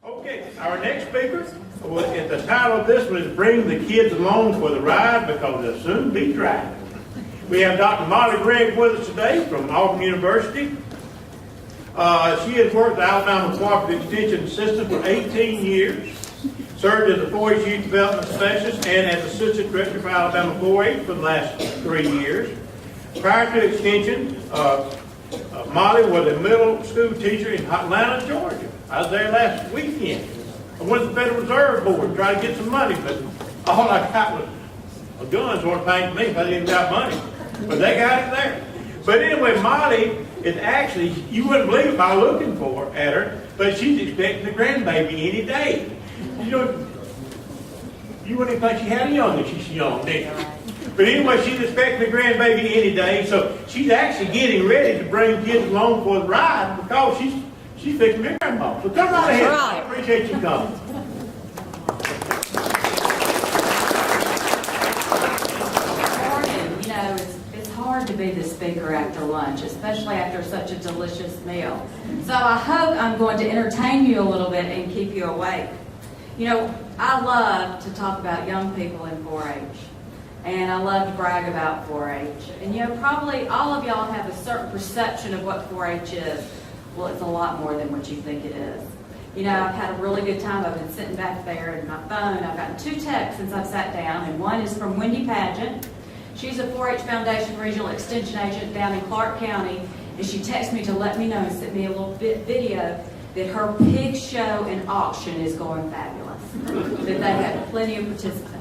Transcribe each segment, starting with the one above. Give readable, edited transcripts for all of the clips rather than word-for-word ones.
Okay, our next speaker, the title of this one is Bring the Kids Along for the Ride because they'll soon be driving. We have Dr. Molly Gregg with us today from Auburn University. She has worked at Alabama Cooperative Extension System for 18 years, served as a 4-H Youth Development Specialist and as Assistant Director for Alabama 4-H for the last 3 years. Prior to Extension, Molly was a middle school teacher in Atlanta, Georgia. I was there last weekend. I went to the Federal Reserve Board to try to get some money, but all I got was a gun sort of paying me if I didn't got money. But they got it there. But anyway, Molly is actually, you wouldn't believe it by looking at her, but she's expecting a grandbaby any day. You know, you wouldn't even think she had a young, she's young, did you? But anyway, she's expecting a grandbaby any day, so she's actually getting ready to bring kids along for the ride because she's fixing to be a grandma. So come right ahead. I appreciate you coming. Morning. You know, it's hard to be the speaker after lunch, especially after such a delicious meal. So I hope I'm going to entertain you a little bit and keep you awake. You know, I love to talk about young people in 4-H. And I love to brag about 4-H. And you know, probably all of y'all have a certain perception of what 4-H is. Well, it's a lot more than what you think it is. You know, I've had a really good time. I've been sitting back there in my phone. I've gotten 2 texts since I've sat down, and one is from Wendy Pageant. She's a 4-H Foundation Regional Extension Agent down in Clark County, and she texted me to let me know and sent me a little video that her pig show and auction is going fabulous, that they have plenty of participants.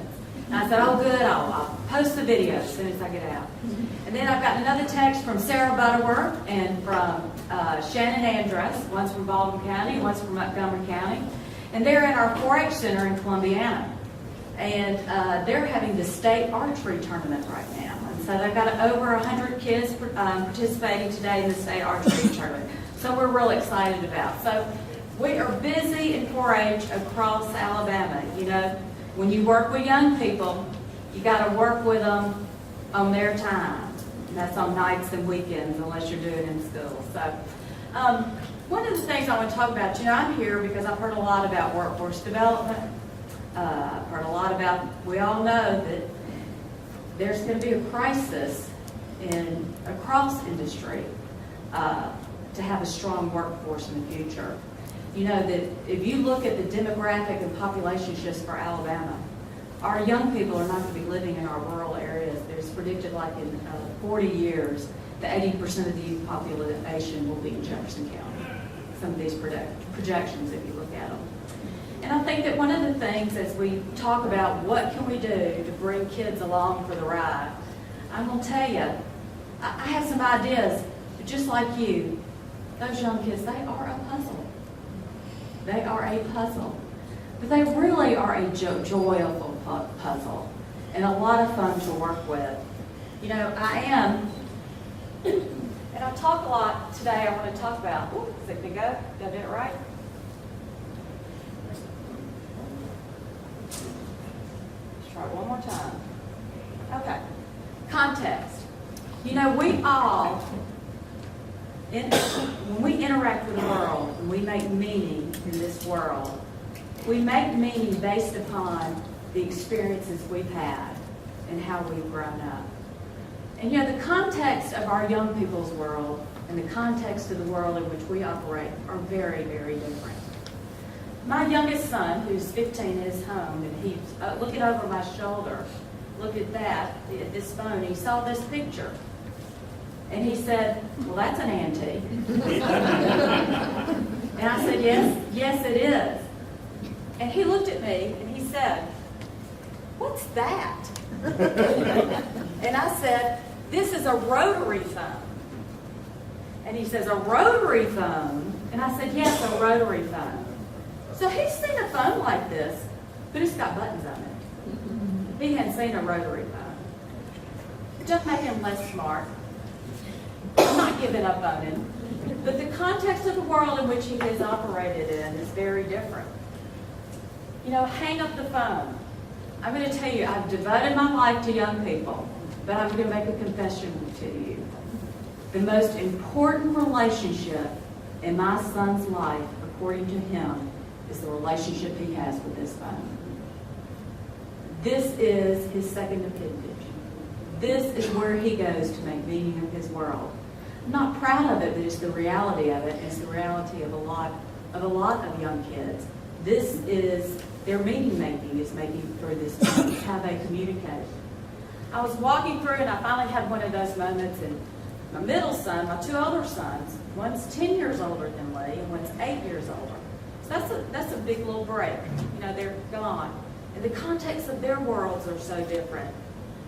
And I said, oh good, I'll post the video as soon as I get out. And then I've got another text from Sarah Butterworth and from Shannon Andrus, one's from Baldwin County, one's from Montgomery County. And they're at our 4-H Center in Columbiana. And they're having the state archery tournament right now. And so they've got over 100 kids participating today in the state archery tournament. So we're real excited about. So we are busy in 4-H across Alabama. You know, when you work with young people, you got to work with them on their time. And that's on nights and weekends, unless you're doing it in school. So one of the things I want to talk about, you know, I'm here because I've heard a lot about workforce development. I've heard a lot about, we all know that there's going to be a crisis across industry to have a strong workforce in the future. You know that if you look at the demographic and population shifts for Alabama, our young people are not going to be living in our rural areas. There's predicted like in 40 years, the 80% of the youth population will be in Jefferson County. Some of these projections, if you look at them. And I think that one of the things as we talk about what can we do to bring kids along for the ride, I'm going to tell you, I have some ideas, but just like you, those young kids, they are a puzzle. They are a puzzle. But they really are a joyful puzzle and a lot of fun to work with. You know, I am, and I talk a lot today, I want to talk about, is it going to go? Did I do it right? Let's try it one more time. Okay. Context. You know, we all, when we interact with the world, and we make meaning in this world, we make meaning based upon the experiences we've had and how we've grown up. And you know, the context of our young people's world and the context of the world in which we operate are very, very different. My youngest son, who's 15, is home, and he's looking over my shoulder. Look at that, at this phone. He saw this picture. And he said, well, that's an antique. And I said, yes, it is. And he looked at me and he said, what's that? And I said, this is a rotary phone. And he says, a rotary phone? And I said, yes, a rotary phone. So he's seen a phone like this, but it's got buttons on it. He hadn't seen a rotary phone. It doesn't make him less smart. I'm not giving up on him. But the context of the world in which he has operated in is very different. You know, hang up the phone. I'm going to tell you, I've devoted my life to young people, but I'm going to make a confession to you. The most important relationship in my son's life, according to him, is the relationship he has with his phone. This is his second appendage. This is where he goes to make meaning of his world. I'm not proud of it, but it's the reality of it. It's the reality of a lot of young kids. This is their meaning making is making through this, how they communicate. I was walking through and I finally had one of those moments, and my middle son, my two older sons, one's 10 years older than Lee and one's 8 years older. So that's a big little break. You know, they're gone. And the context of their worlds are so different.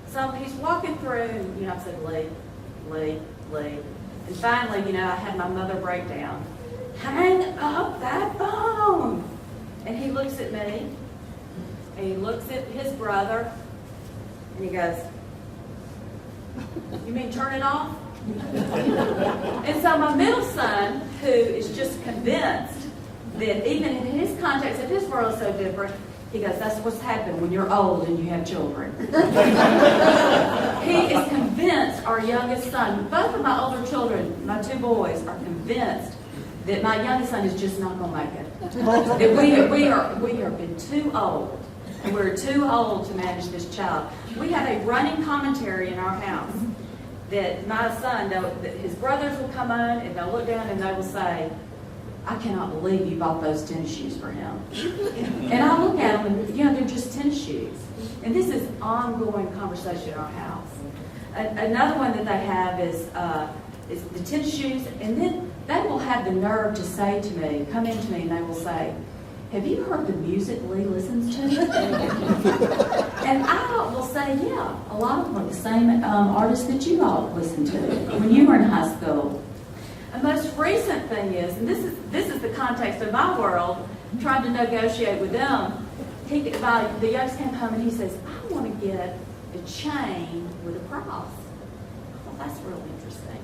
So he's walking through and, you know, I said, Lee. And finally, you know, I had my mother breakdown. Hang up that phone. And he looks at me, and he looks at his brother, and he goes, you mean turn it off? And so my middle son, who is just convinced that even in his context, if his world is so different, he goes, that's what's happened when you're old and you have children. He is convinced, our youngest son, both of my older children, my two boys, are convinced that my youngest son is just not going to make it. That we have been too old, and we're too old to manage this child. We have a running commentary in our house that my son, that his brothers will come on and they'll look down and they will say, I cannot believe you bought those tennis shoes for him. And I look at them and, you know, they're just tennis shoes. And this is ongoing conversation in our house. Another one that they have is the tennis shoes, and then they will have the nerve to say to me, come in to me, and they will say, have you heard the music Lee listens to? And I will say, yeah, a lot of them are the same artists that you all listened to when you were in high school. A most recent thing is, and this is the context of my world, trying to negotiate with them. The youngest came home and he says, I want to get a chain with a cross. Well, that's real interesting.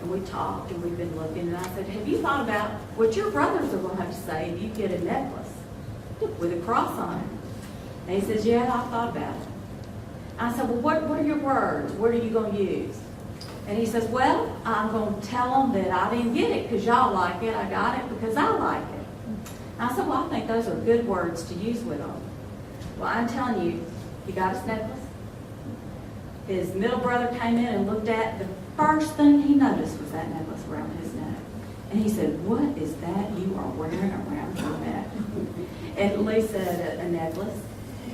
And we talked and we've been looking, and I said, have you thought about what your brothers are going to have to say if you get a necklace with a cross on it? And he says, yeah, I thought about it. I said, well, what are your words? What are you going to use? And he says, well, I'm going to tell them that I didn't get it because y'all like it. I got it because I like it. And I said, well, I think those are good words to use with them. Well, I'm telling you, he got his necklace. His middle brother came in and looked at the first thing he noticed was that necklace around his neck. And he said, what is that you are wearing around your neck? And Lee said, a necklace.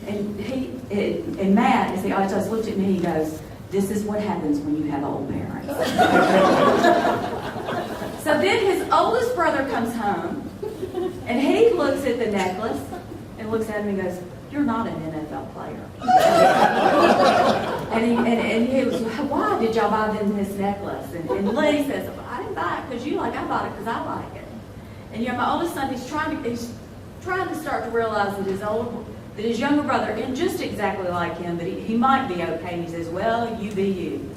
And Matt, as he always does, looked at me, he goes, this is what happens when you have old parents. So then his oldest brother comes home, and he looks at the necklace, and looks at him and goes, you're not an NFL player. and he was, why did y'all buy them this necklace? And Lee says, I didn't buy it because you like it, I bought it because I like it. And you know, my oldest son, he's trying to start to realize that his younger brother isn't just exactly like him, but he might be okay. And he says, well, you be you.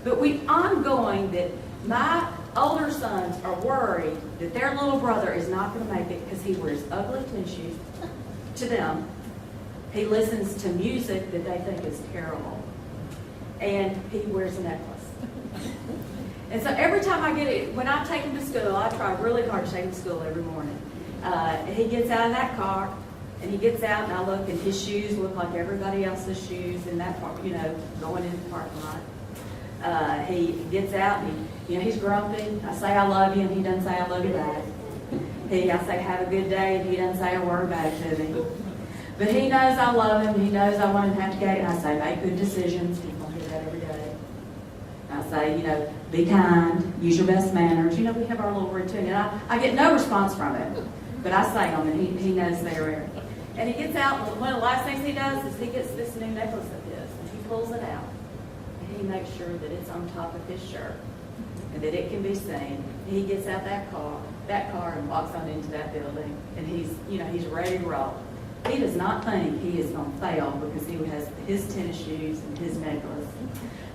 But ongoing that my older sons are worried that their little brother is not going to make it because he wears ugly tennis shoes to them. He listens to music that they think is terrible. And he wears a necklace. And so every time when I take him to school, I try really hard to take him to school every morning. He gets out of that car, and he gets out, and I look, and his shoes look like everybody else's shoes in that part, going into the parking lot. He gets out, and he's grumpy. I say I love you, and he doesn't say I love you back. I say have a good day, and he doesn't say a word back to me. But he knows I love him. He knows I want him to have to go. And I say, make good decisions. People hear that every day. I say, be kind. Use your best manners. We have our little routine. And I get no response from him. But I say them, and he knows they're there. And he gets out. One of the last things he does is he gets this new necklace of his. And he pulls it out. And he makes sure that it's on top of his shirt. And that it can be seen. He gets out that car and walks on into that building. And he's ready to roll. He does not think he is going to fail because he has his tennis shoes and his necklace.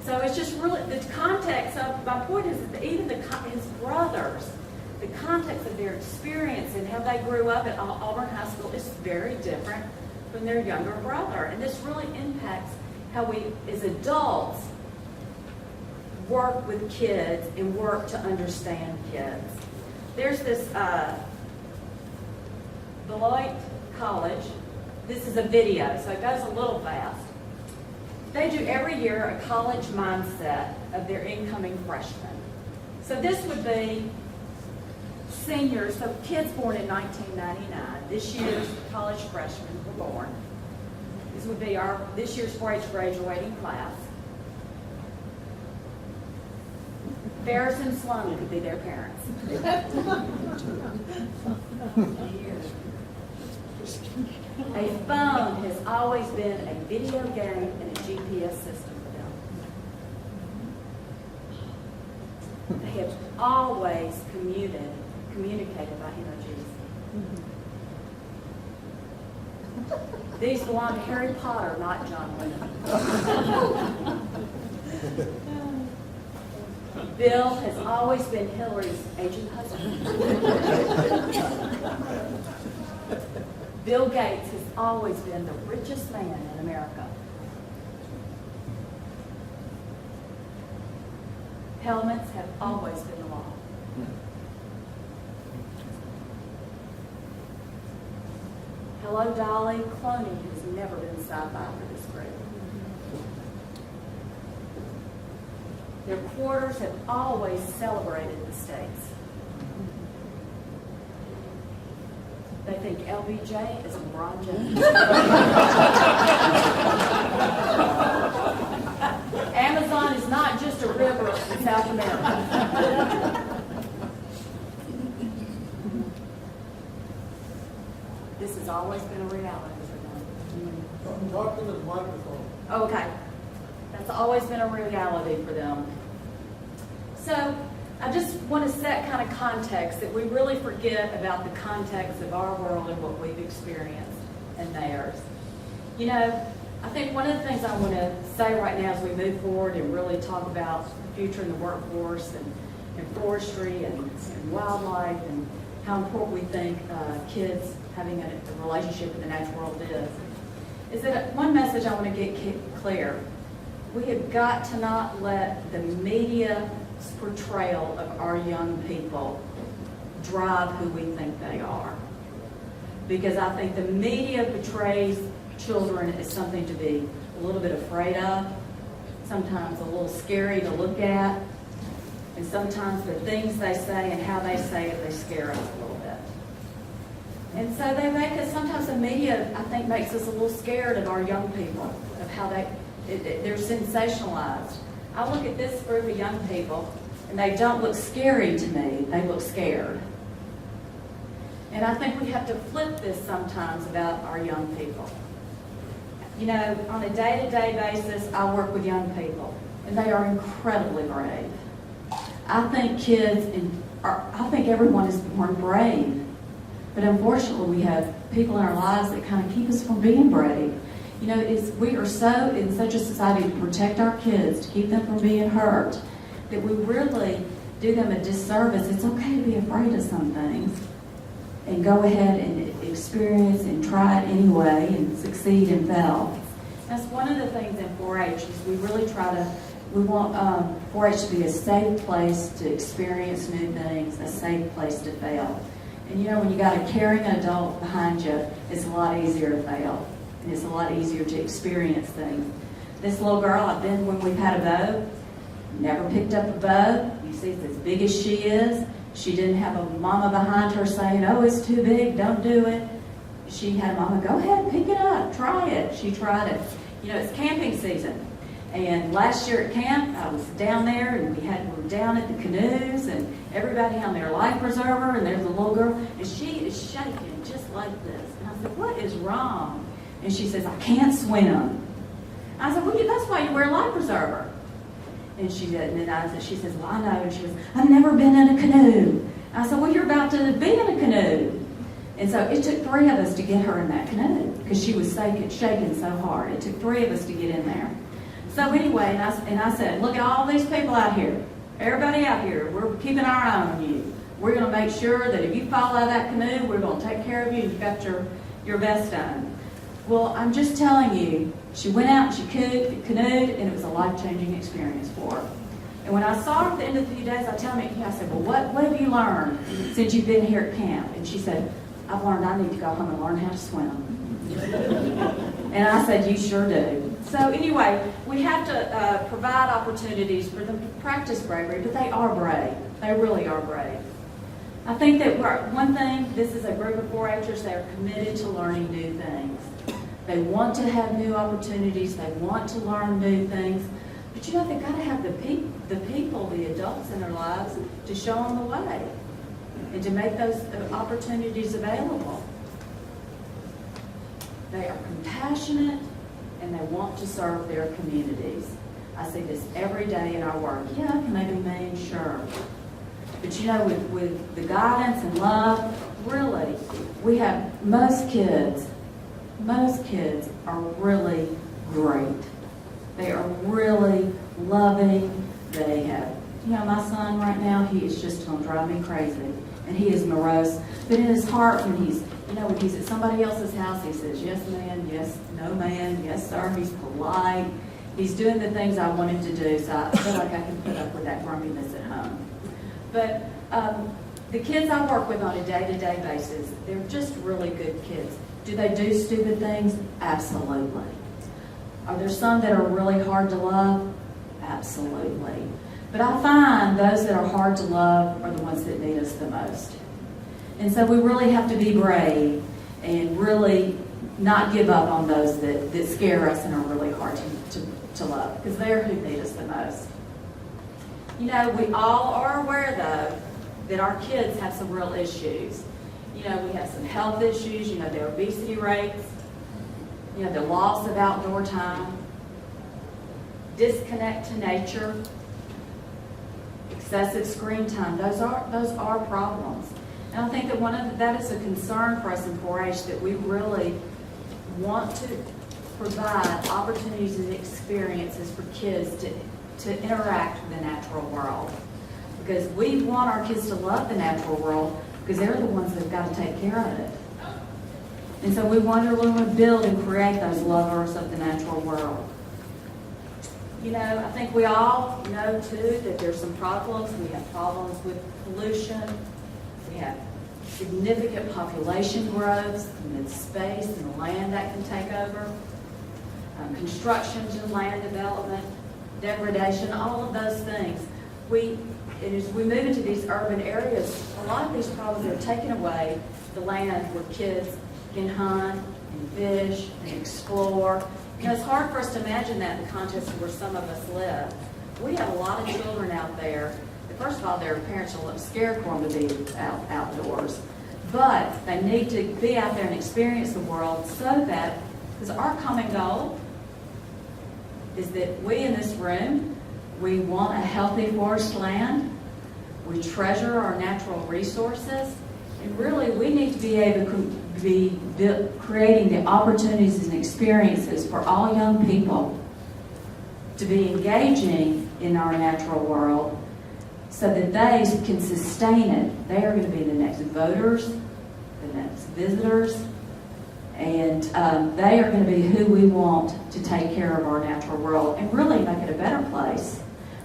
So it's just really the context of, my point is that even his brothers, the context of their experience and how they grew up at Auburn High School is very different from their younger brother. And this really impacts how we, as adults, work with kids and work to understand kids. There's this Beloit College, this is a video, so it goes a little fast. They do every year a college mindset of their incoming freshmen. So this would be seniors, so kids born in 1999. This year's college freshmen were born. This would be this year's 4-H graduating class. Ferris and Sloan could be their parents. A phone has always been a video game and a GPS system for them. They have always communicated by emojis. These belong to Harry Potter, not John Lennon. Bill has always been Hillary's agent husband. Bill Gates has always been the richest man in America. Helmets have always been the law. Hello, Dolly. Cloning has never been sci-fi for this group. Their quarters have always celebrated the states. They think LBJ is LeBron James. Amazon is not just a river in South America. This has always been a reality for them. Talk to the microphone. Okay. That's always been a reality for them. So I just want to set kind of context that we really forget about the context of our world and what we've experienced and theirs. You know, I think one of the things I want to say right now as we move forward and really talk about the future in the workforce and forestry and wildlife and how important we think kids having a relationship with the natural world is that one message I want to get clear. We have got to not let the media's portrayal of our young people drive who we think they are. Because I think the media portrays children as something to be a little bit afraid of, sometimes a little scary to look at, and sometimes the things they say and how they say it, they scare us a little bit. And so they make us, sometimes the media, I think, makes us a little scared of our young people, of how they're sensationalized. I look at this group of young people, and they don't look scary to me, they look scared. And I think we have to flip this sometimes about our young people. You know, on a day-to-day basis, I work with young people, and they are incredibly brave. I think I think everyone is born brave. But unfortunately, we have people in our lives that kind of keep us from being brave. You know, we are so in such a society to protect our kids, to keep them from being hurt, that we really do them a disservice. It's okay to be afraid of some things and go ahead and experience and try it anyway and succeed and fail. That's one of the things in 4-H is we want 4-H to be a safe place to experience new things, a safe place to fail. And you know, when you got a caring adult behind you, it's a lot easier to fail. And it's a lot easier to experience things. This little girl, when we've had a bow, never picked up a bow. You see, it's as big as she is. She didn't have a mama behind her saying, oh, it's too big, don't do it. She had a mama, go ahead, pick it up, try it. She tried it. You know, it's camping season. And last year at camp, I was down there, and we were down at the canoes, and everybody on their life preserver, and there's a little girl, and she is shaking just like this. And I said, what is wrong? And she says, I can't swim. I said, well, that's why you wear a life preserver. And she did, and then she says, well, I know. And she goes, I've never been in a canoe. I said, well, you're about to be in a canoe. And so it took 3 of us to get her in that canoe because she was shaking so hard. It took 3 of us to get in there. So anyway, and I said, look at all these people out here. Everybody out here, we're keeping our eye on you. We're going to make sure that if you fall out of that canoe, we're going to take care of you. You've got your vest on. Well, I'm just telling you, she went out and she canoed, and it was a life-changing experience for her. And when I saw her at the end of the few days, I said, well, what have you learned since you've been here at camp? And she said, I've learned I need to go home and learn how to swim. And I said, you sure do. So anyway, we have to provide opportunities for them to practice bravery, but they are brave. They really are brave. I think that one thing, this is a group of 4-Hers, they are committed to learning new things. They want to have new opportunities. They want to learn new things. But you know, they've got to have the people, the adults in their lives to show them the way and to make those opportunities available. They are compassionate and they want to serve their communities. I see this every day in our work. Yeah, it may be mean, sure. But you know, with the guidance and love, really, we have most kids are really great. They are really loving. They have, you know, my son right now, he is just going to drive me crazy. And he is morose. But in his heart, when he's at somebody else's house, he says, yes, ma'am, yes, no, ma'am, yes, sir. He's polite. He's doing the things I want him to do, so I feel like I can put up with that grumpiness at home. But the kids I work with on a day-to-day basis, they're just really good kids. Do they do stupid things? Absolutely. Are there some that are really hard to love? Absolutely. But I find those that are hard to love are the ones that need us the most. And so we really have to be brave and really not give up on those that scare us and are really hard to love, because they're who need us the most. You know, we all are aware, though, that our kids have some real issues. You know, we have some health issues, you know, their obesity rates, you know, the loss of outdoor time, disconnect to nature, excessive screen time. Those are problems. And I think that that is a concern for us in 4-H, that we really want to provide opportunities and experiences for kids to interact with the natural world. Because we want our kids to love the natural world, because they're the ones that have got to take care of it. And so we want to build and create those lovers of the natural world. You know, I think we all know, too, that there's some problems. We have problems with pollution. We have significant population growth and the space and the land that can take over. Construction and land development, degradation, all of those things. As we move into these urban areas, a lot of these problems are taking away the land where kids can hunt and fish and explore. You know, it's hard for us to imagine that in the context of where some of us live. We have a lot of children out there. First of all, their parents are a little scared for them to be outdoors. But they need to be out there and experience the world, so that, because our common goal is that we in this room, we want a healthy forest land. We treasure our natural resources. And really, we need to be able to be creating the opportunities and experiences for all young people to be engaging in our natural world, so that they can sustain it. They are going to be the next voters, the next visitors, and they are going to be who we want to take care of our natural world and really make it a better place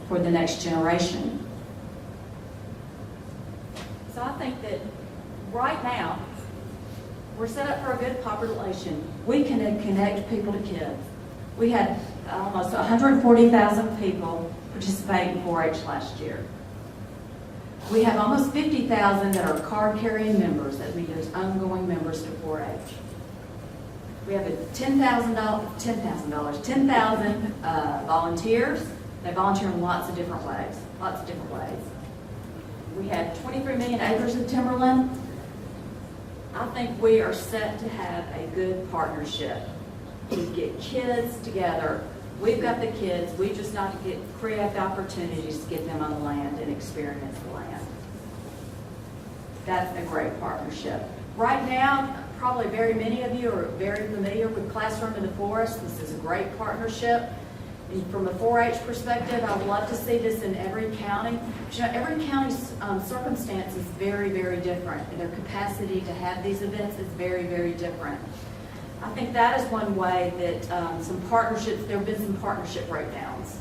for the next generation. So I think that right now, we're set up for a good population. We can connect people to kids. We had almost 140,000 people participate in 4-H last year. We have almost 50,000 that are card-carrying members. That means there's ongoing members to 4-H. We have 10,000 volunteers. They volunteer in lots of different ways. We have 23 million acres of timberland. I think we are set to have a good partnership to get kids together. We've got the kids. We just got to create opportunities to get them on the land and experience the land. That's a great partnership. Right now, probably very many of you are very familiar with Classroom in the Forest. This is a great partnership. And from a 4-H perspective, I would love to see this in every county. But, you know, every county's circumstance is very, very different, and their capacity to have these events is very, very different. I think that is one way that there have been some partnership breakdowns.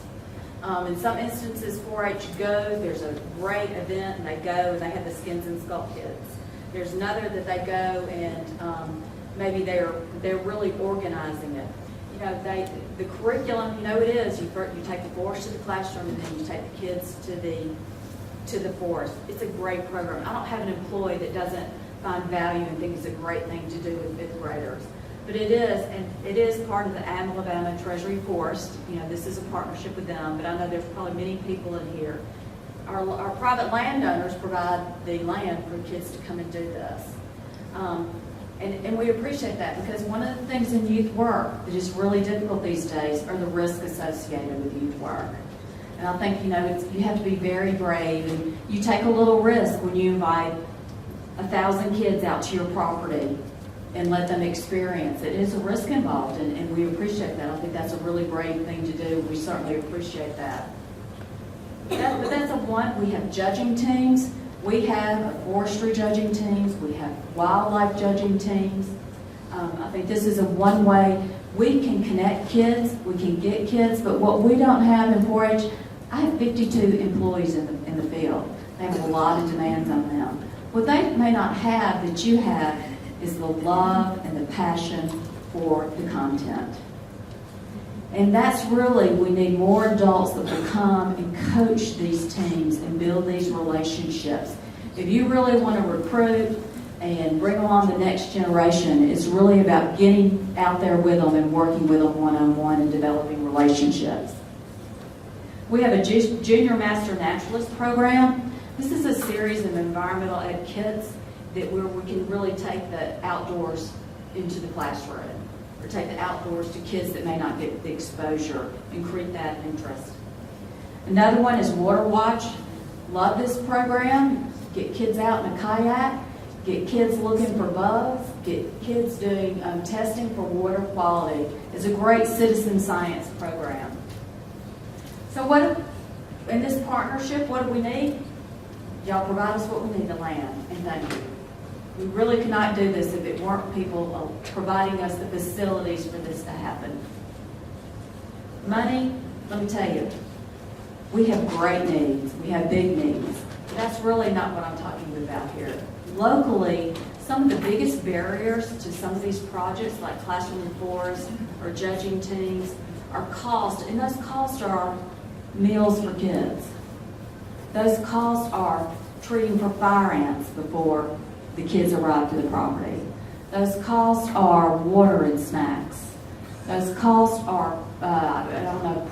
In some instances, 4-H goes, there's a great event, and they go, and they have the Skins and Skull Kids. There's another that they go and maybe they're really organizing it. You know, the curriculum, you know it is, you take the forest to the classroom and then you take the kids to the forest. It's a great program. I don't have an employee that doesn't find value and think it's a great thing to do with fifth graders. But it is, and it is part of the Alabama Treasury Forest. You know, this is a partnership with them, but I know there's probably many people in here. Our private landowners provide the land for kids to come and do this. And we appreciate that, because one of the things in youth work that is really difficult these days are the risks associated with youth work. And I think, you know, you have to be very brave, and you take a little risk when you invite 1,000 kids out to your property and let them experience it. It is a risk involved, and we appreciate that. I think that's a really brave thing to do. We certainly appreciate that. But that's a one. We have judging teams. We have forestry judging teams. We have wildlife judging teams. I think this is a one way we can connect kids. We can get kids. But what we don't have in 4-H, I have 52 employees in the field. They have a lot of demands on them. What they may not have that you have is the love and the passion for the content. And that's really, we need more adults that will come and coach these teams and build these relationships. If you really want to recruit and bring along the next generation, it's really about getting out there with them and working with them one-on-one and developing relationships. We have a Junior Master Naturalist program. This is a series of environmental ed kits that where we can really take the outdoors into the classroom, or take the outdoors to kids that may not get the exposure and create that interest. Another one is Water Watch. Love this program. Get kids out in a kayak, get kids looking for bugs, get kids doing testing for water quality. It's a great citizen science program. So in this partnership, what do we need? Y'all provide us what we need, the land, and thank you. We really could not do this if it weren't people providing us the facilities for this to happen. Money, let me tell you, we have great needs. We have big needs. But that's really not what I'm talking about here. Locally, some of the biggest barriers to some of these projects, like Classroom Forest or judging teams, are cost, and those costs are meals for kids. Those costs are treating for fire ants before the kids arrive to the property. Those costs are water and snacks. Those costs are,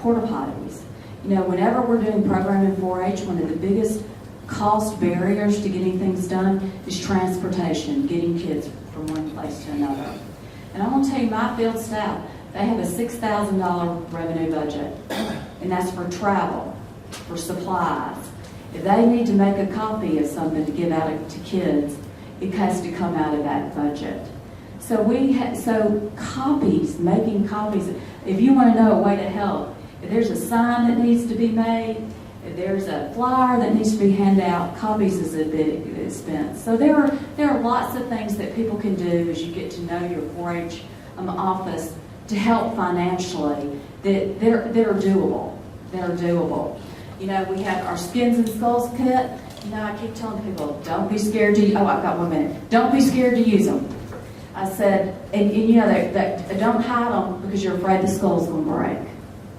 porta potties. You know, whenever we're doing programming 4-H, one of the biggest cost barriers to getting things done is transportation, getting kids from one place to another. And I'm going to tell you, my field staff, they have a $6,000 revenue budget, and that's for travel, for supplies. If they need to make a copy of something to give out to kids, it has to come out of that budget. So copies, making copies. If you want to know a way to help, if there's a sign that needs to be made, if there's a flyer that needs to be handed out, copies is a big expense. So there are lots of things that people can do as you get to know your 4-H office to help financially that they're doable. They're doable. You know, we have our Skins and Skulls kit. You know, I keep telling people, don't be scared to, I've got 1 minute. Don't be scared to use them. I said, and you know, don't hide them because you're afraid the skull's going to break.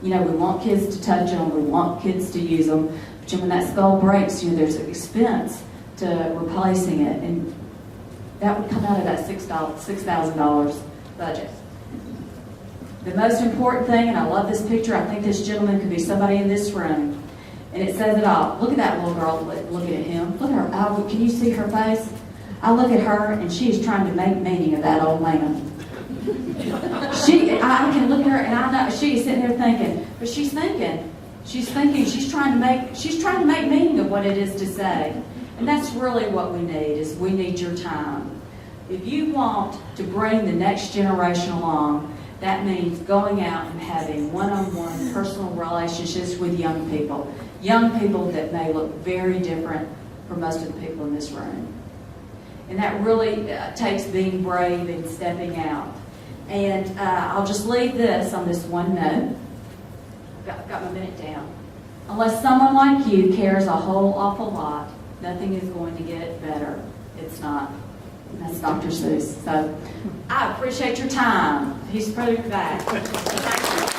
You know, we want kids to touch them. We want kids to use them. But when that skull breaks, you know, there's an expense to replacing it. And that would come out of that $6,000 budget. The most important thing, and I love this picture, I think this gentleman could be somebody in this room. And it says it all. Look at that little girl looking at him. Look at her. Oh, can you see her face? I look at her, and she's trying to make meaning of that old man. I can look at her, and I know she's sitting there thinking, but she's thinking, she's trying to make meaning of what it is to say. And that's really what we need, is we need your time. If you want to bring the next generation along, that means going out and having one-on-one personal relationships with young people that may look very different from most of the people in this room. And that really takes being brave and stepping out. And I'll just leave this on this one note. Got my minute down. Unless someone like you cares a whole awful lot, nothing is going to get better. It's not. That's Dr. Seuss. So I appreciate your time. He's putting it back. Thank you.